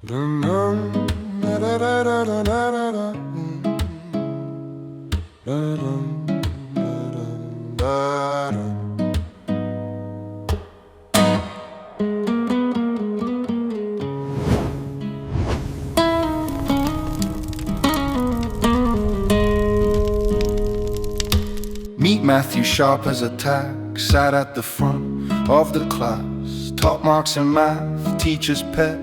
Dum dum da da da da da da da da da dum da da. Meet Matthew, sharp as a tack, sat at the front of the class. Top marks in math, teacher's pet,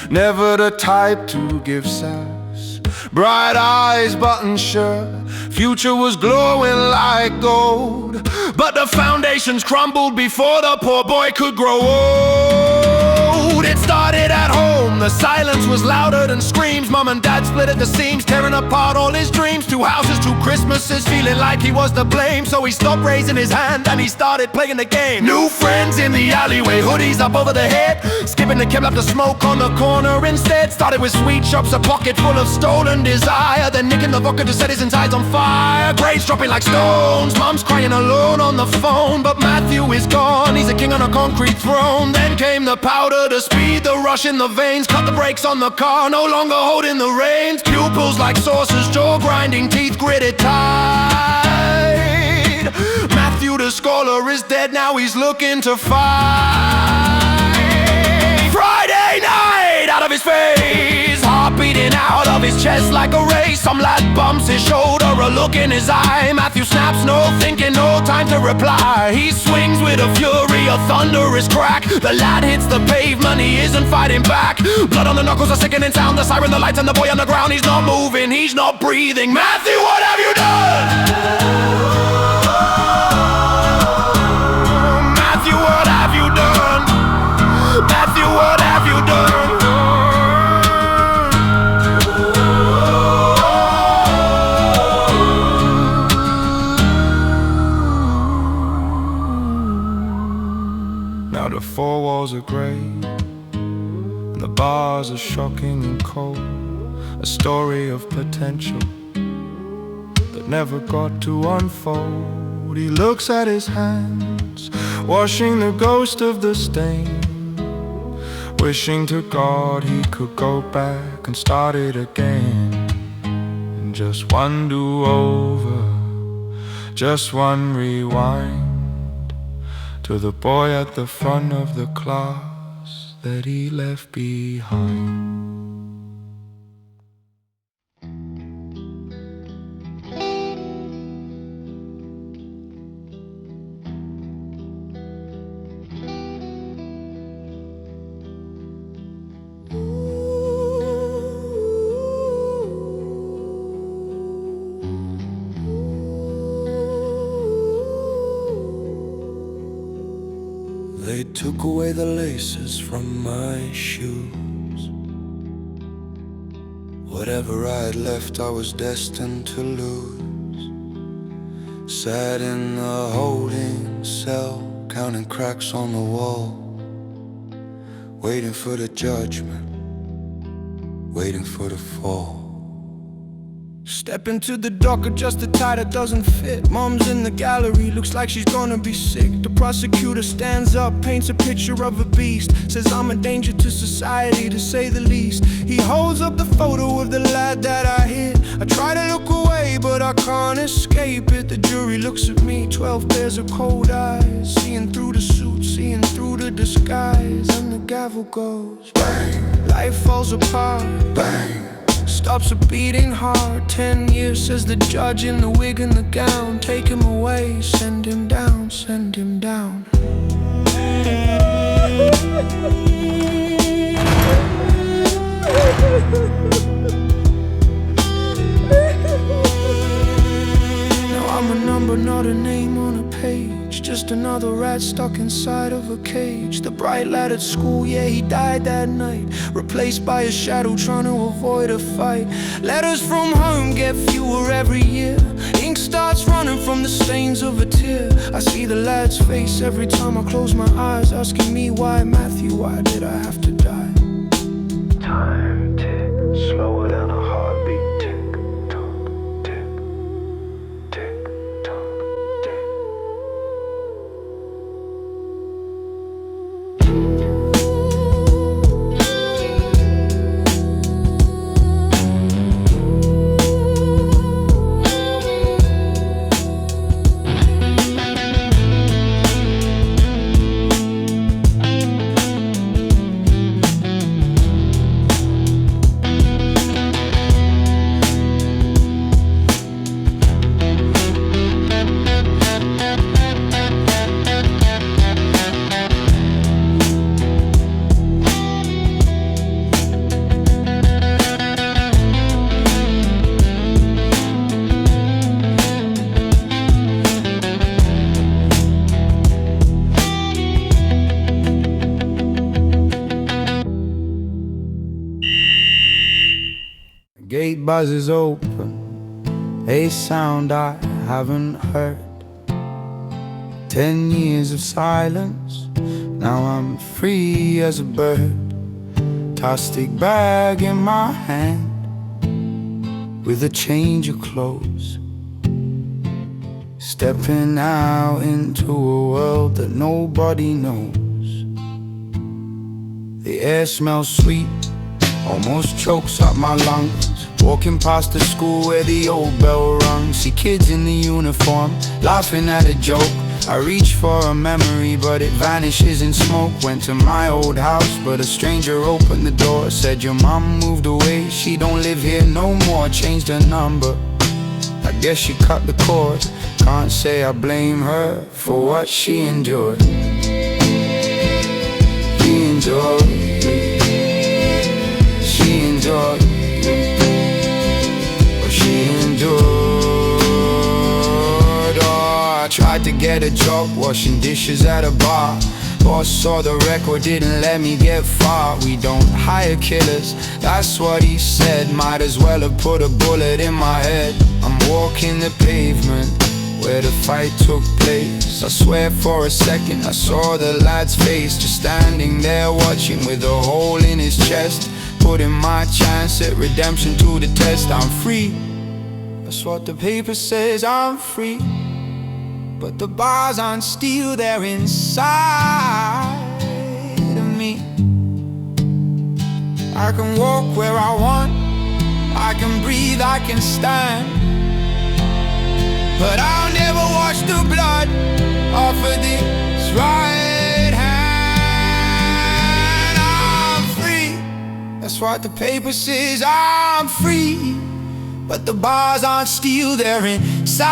never the type to give sass. Bright eyes, button shirt, future was glowing like gold. But the foundations crumbled before the poor boy could grow old. It started at home, the silence was louder than screams. Mom and dad split at the seams, tearing apart all his dreams. 2 houses, 2 Christmases, feeling like he was to blame. So he stopped raising his hand and he started playing the game. New friends in the alleyway, hoodies up over the head, skipping the cab up to smoke on the corner instead. Started with sweet shops, a pocket full of stolen desire, then nicking the vodka to set his insides on fire. Grades dropping like stones, mom's crying alone on the phone. But Matthew is gone, he's a king on a concrete throne. Then came the powder, the speed, the rush in the veins. Cut the brakes on the car, no longer holding the reins. Pupils like saucers, jaw grinding, teeth gritted tight. Matthew the scholar is dead, now he's looking to fight. Friday night, out of his face, heart beating out of his chest like a race. Some lad bumps his shoulder, a look in his eye. Matthew snaps, no thinking, no time to reply. He swings with a fury, a thunderous crack. The lad hits the pavement, he isn't fighting back. Blood on the knuckles, a sickening sound. The siren, the lights, and the boy on the ground. He's not moving, he's not breathing. Matthew, what have you done? Matthew, what have you done? Matthew, what have you done? Now the 4 walls are grey, and the bars are shocking and cold. A story of potential that never got to unfold. He looks at his hands, washing the ghost of the stain, wishing to God he could go back and start it again. And just one do-over, just one rewind, to the boy at the front of the class that he left behind. They took away the laces from my shoes. Whatever I had left, I was destined to lose. Sat in the holding cell, counting cracks on the wall, waiting for the judgment, waiting for the fall. Step into the dock, adjust a tie that doesn't fit. Mom's in the gallery, looks like she's gonna be sick. The prosecutor stands up, paints a picture of a beast, says I'm a danger to society, to say the least. He holds up the photo of the lad that I hit. I try to look away, but I can't escape it. The jury looks at me, 12 pairs of cold eyes, seeing through the suit, seeing through the disguise. And the gavel goes bang, life falls apart, bang, stops a beating heart. 10 years, says the judge in the wig and the gown. Take him away, send him down, send him down. Now I'm a number, not a name on a page, just another rat stuck inside of a cage. The bright lad at school, yeah, he died that night, replaced by a shadow trying to avoid a fight. Letters from home get fewer every year, ink starts running from the stains of a tear. I see the lad's face every time I close my eyes, asking me why, Matthew, why did I have to die? Time ticks, slower than a heartbeat. Tick tock, tick, tick tock, tick. gate buzzes open, a sound I haven't heard. 10 years of silence, now I'm free as a bird. Plastic bag in my hand, with a change of clothes. Stepping out into a world that nobody knows. The air smells sweet, almost chokes up my lungs. Walking past the school where the old bell rung. See kids in the uniform, laughing at a joke. I reach for a memory, but it vanishes in smoke. Went to my old house, but a stranger opened the door. Said your mom moved away, she don't live here no more. Changed her number, I guess she cut the cord. Can't say I blame her for what she endured. She endured, she endured, she endured. Oh, I tried to get a job washing dishes at a bar. Boss saw the record, didn't let me get far. We don't hire killers, that's what he said. Might as well have put a bullet in my head. I'm walking the pavement where the fight took place. I swear for a second I saw the lad's face, just standing there watching with a hole in his chest. Putting my chance at redemption to the test. I'm free, that's what the paper says, I'm free. But the bars aren't steel, they're inside of me. I can walk where I want, I can breathe, I can stand, but I'll never wash the blood off of this right hand. I'm free, that's what the paper says, I'm free. But the bars aren't steel, they're inside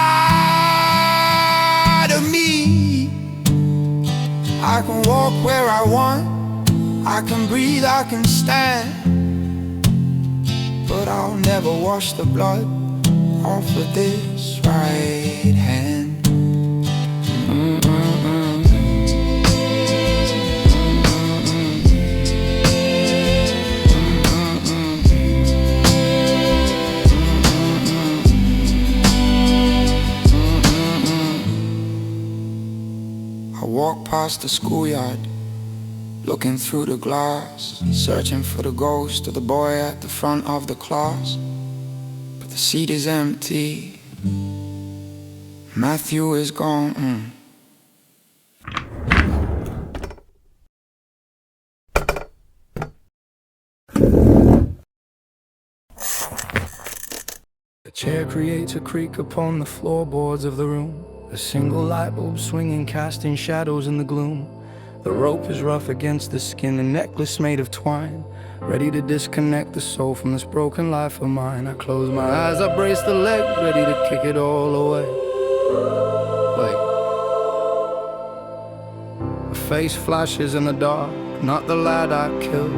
of me. I can walk where I want, I can breathe, I can stand, but I'll never wash the blood off of this right hand. I walk past the schoolyard, looking through the glass, searching for the ghost of the boy at the front of the class. But the seat is empty, Matthew is gone. The chair creates a creak upon the floorboards of the room. A single light bulb swinging, casting shadows in the gloom. The rope is rough against the skin, a necklace made of twine, ready to disconnect the soul from this broken life of mine. I close my eyes, I brace the leg, ready to kick it all away. Wait. A face flashes in the dark, not the lad I killed,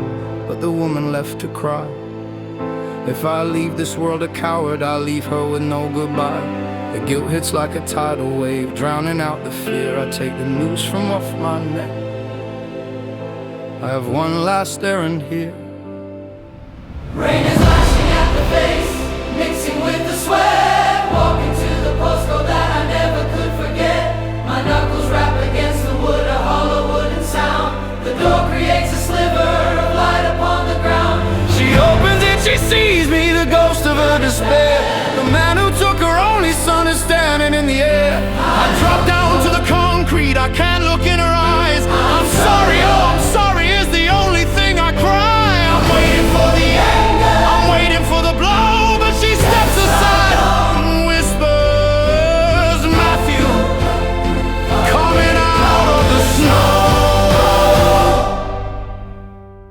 but the woman left to cry. If I leave this world a coward, I'll leave her with no goodbye. The guilt hits like a tidal wave, drowning out the fear. I take the noose from off my neck. I have one last errand here. Rain is lashing at the face, mixing with the sweat. Walking to the postcode that I never could forget. My knuckles rap against the wood, a hollow wooden sound. The door creates a sliver of light upon the ground. She opens it, she sees me, the ghost of her despair. The man who took her only son is standing in the air. I drop down to the concrete, I can't look in her eyes. I'm sorry, oh I'm sorry is the only thing I cry. I'm waiting for the anger, I'm waiting for the blow, but she steps aside and whispers, Matthew, coming out of the snow.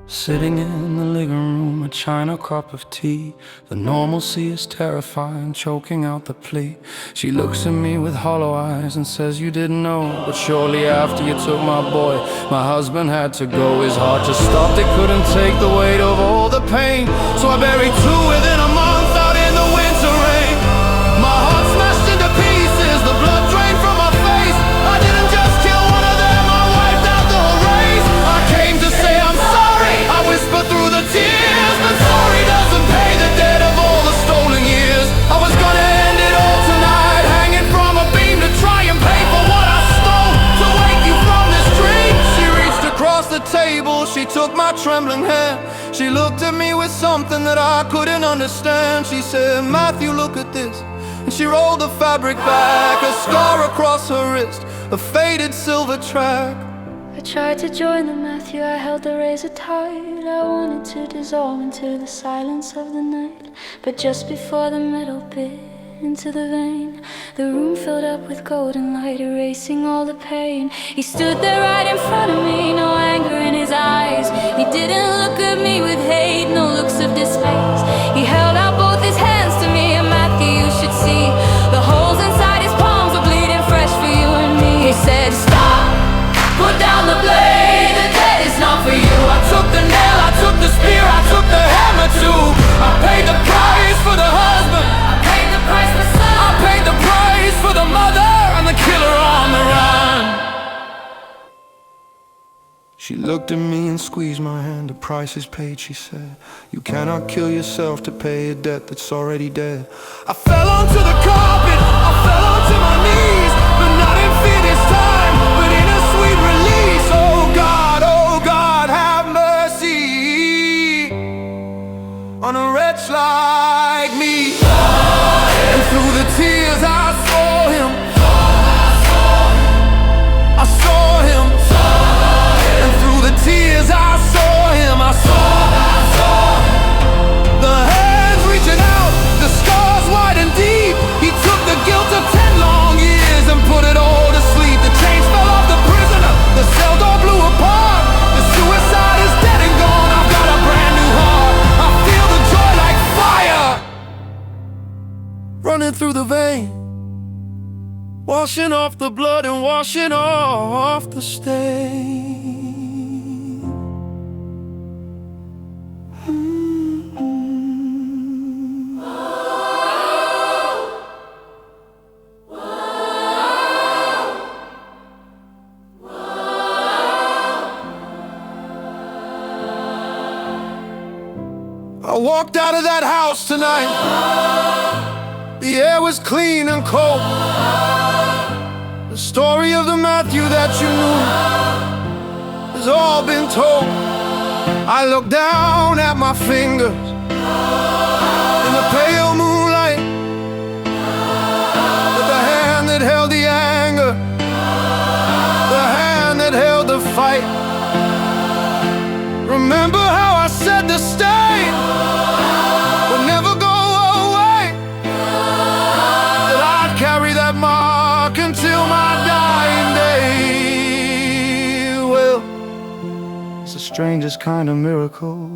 Sitting in the living room, a china cup of tea. The normalcy is terrifying, choking out the plea. She looks at me with hollow eyes and says, you didn't know, but surely after you took my boy, my husband had to go. His heart just stopped, it couldn't take the weight of all the pain. So I buried two within a month out in the winter rain. My heart smashed into pieces, the blood drained from my face. I didn't just kill one of them, I wiped out the whole race. I came to say I'm sorry, I whisper through the tears, but sorry doesn't pay the debt of all the She looked at me with something that I couldn't understand. She said, Matthew, look at this. And she rolled the fabric back, a scar across her wrist, a faded silver track. I tried to join the Matthew, I held the razor tight. I wanted to dissolve into the silence of the night. But just before the metal bit into the vein, the room filled up with golden light, erasing all the pain. He stood there right in front of me, no anger in his eyes. He didn't look at me with hate, no looks of dismay. He held out both his hands to me, and Matthew, you should see the holes inside his palms were bleeding fresh for you and me. He said, stop, put down the blade, the debt is not for you. I took the nail, I took the spear, I took the hammer too. I paid the price for the husband, I paid the price for son, I paid the price for the mother and the killer on the run. She looked at me and squeezed my hand. The price is paid, she said. You cannot kill yourself to pay a debt that's already dead. I fell onto the carpet, I fell onto my knees, but not in fear this time, but in a sweet release. Oh God, have mercy on a wretch like me. And through the tears I saw him, I saw him. And through the tears I saw him, I saw the hands reaching out, the scars wide and deep. He took the guilt of 10 long years and put it all to sleep. The chains fell off the prisoner, the cell door blew apart. The suicide is dead and gone, I've got a brand new heart. I feel the joy like fire running through the vein, washing off the blood and washing off the stain. I walked out of that house tonight. The air was clean and cold. The story of the Matthew that you knew has all been told. I looked down at my fingers in the pale moonlight, at the hand that held the anger, the hand that held the fight. Remember how I said the stain would never go away, that I'd carry that mark until my dying day. Well, it's the strangest kind of miracle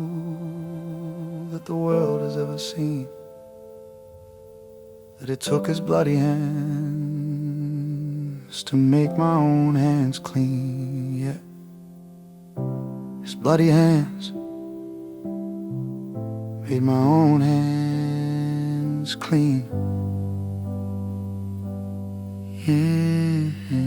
that the world has ever seen, that it took his bloody hands to make my own hands clean. Yeah, his bloody hands made my own hands clean. Yeah.